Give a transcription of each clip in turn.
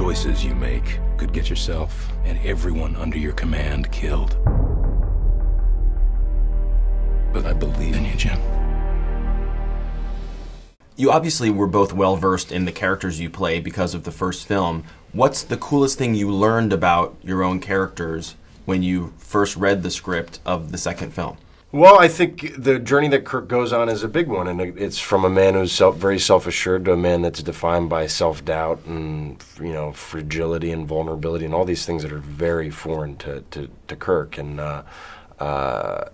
choices you make could get yourself and everyone under your command killed. But I believe in you, Jim. You obviously were both well-versed in the characters you play because of the first film. What's the coolest thing you learned about your own characters when you first read the script of the second film? Well, I think the journey that Kirk goes on is a big one, and it's from a man who's very self-assured to a man that's defined by self-doubt and, you know, fragility and vulnerability and all these things that are very foreign to Kirk. And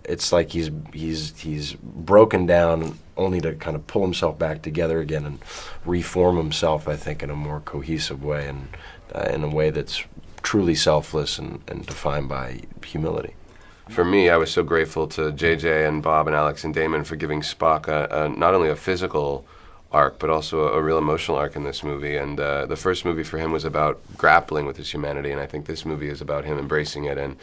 it's like he's broken down only to kind of pull himself back together again and reform himself, I think, in a more cohesive way and in a way that's truly selfless and defined by humility. For me, I was so grateful to JJ and Bob and Alex and Damon for giving Spock not only a physical arc, but also a real emotional arc in this movie. And the first movie for him was about grappling with his humanity, and I think this movie is about him embracing it and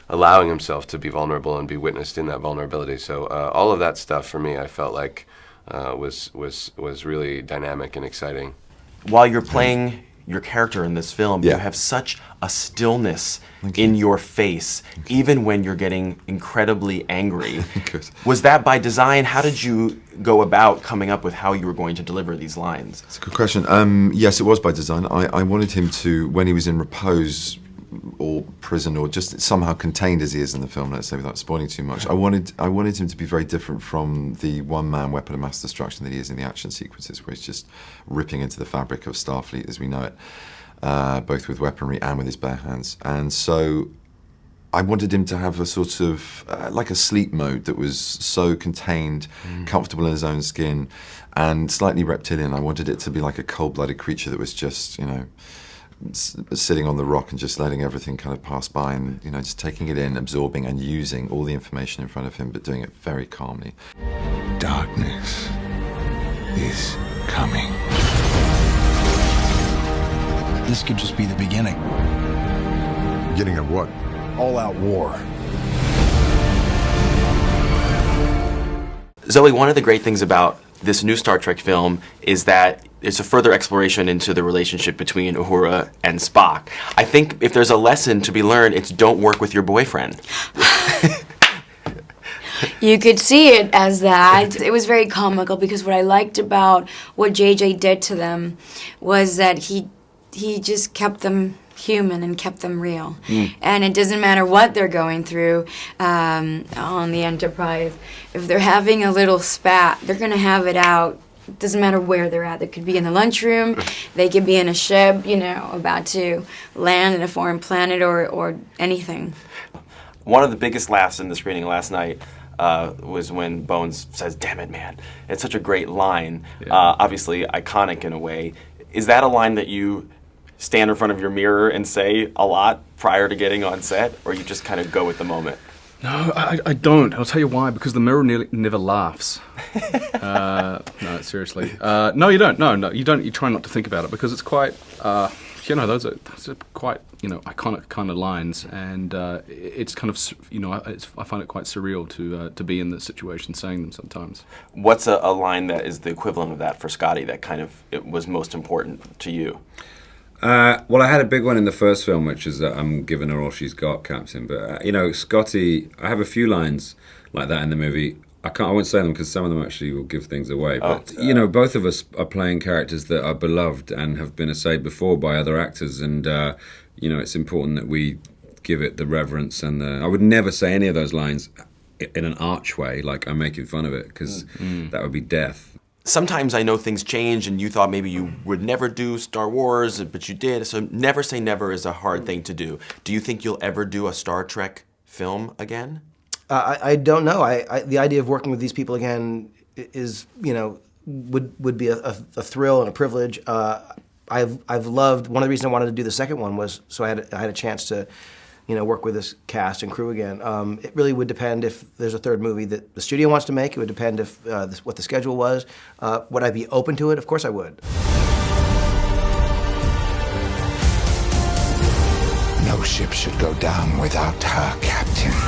allowing himself to be vulnerable and be witnessed in that vulnerability. So all of that stuff for me, I felt like was really dynamic and exciting. While you're playing your character in this film, you have such a stillness in your face, even when you're getting incredibly angry. Was that by design? How did you go about coming up with how you were going to deliver these lines? That's a good question. Yes, it was by design. I wanted him to, when he was in repose or prison or just somehow contained as he is in the film, let's say, without spoiling too much, I wanted him to be very different from the one-man weapon of mass destruction that he is in the action sequences, where he's just ripping into the fabric of Starfleet as we know it, both with weaponry and with his bare hands. And so I wanted him to have a sort of, like a sleep mode that was so contained, comfortable in his own skin, and slightly reptilian. I wanted it to be like a cold-blooded creature that was just, you know, sitting on the rock and just letting everything kind of pass by and, you know, just taking it in, absorbing and using all the information in front of him, but doing it very calmly. Darkness is coming. This could just be the beginning. Beginning of what? All-out war. Zoe, one of the great things about this new Star Trek film is that it's a further exploration into the relationship between Uhura and Spock. I think if there's a lesson to be learned, it's don't work with your boyfriend. You could see it as that. It was very comical because what I liked about what JJ did to them was that he just kept them human and kept them real. And it doesn't matter what they're going through on the Enterprise. If they're having a little spat, they're going to have it out. It doesn't matter where they're at. They could be in the lunchroom, they could be in a ship, you know, about to land in a foreign planet or anything. One of the biggest laughs in the screening last night was when Bones says, "Damn it, man." It's such a great line, obviously iconic in a way. Is that a line that you stand in front of your mirror and say a lot prior to getting on set, or you just kind of go with the moment? No, I don't. I'll tell you why. Because the mirror never laughs. No, seriously. No, you don't. No, you don't. You try not to think about it because it's quite, you know, those are quite, you know, iconic kind of lines, and it's kind of, you know, I find it quite surreal to be in this situation saying them sometimes. What's a line that is the equivalent of that for Scotty that kind of it was most important to you? Well, I had a big one in the first film, which is that I'm giving her all she's got, Captain. But, you know, Scotty, I have a few lines like that in the movie. I won't say them because some of them actually will give things away. But, you know, both of us are playing characters that are beloved and have been essayed before by other actors. And, you know, it's important that we give it the reverence and I would never say any of those lines in an arch way, like I'm making fun of it, because that would be death. Sometimes I know things change and you thought maybe you would never do Star Wars, but you did. So never say never is a hard thing to do. Do you think you'll ever do a Star Trek film again? I don't know. The idea of working with these people again is, you know, would be a thrill and a privilege. I've loved, one of the reasons I wanted to do the second one was so I had a chance to, you know, work with this cast and crew again. It really would depend if there's a third movie that the studio wants to make. It would depend if what the schedule was. Would I be open to it? Of course I would. No ship should go down without her captain.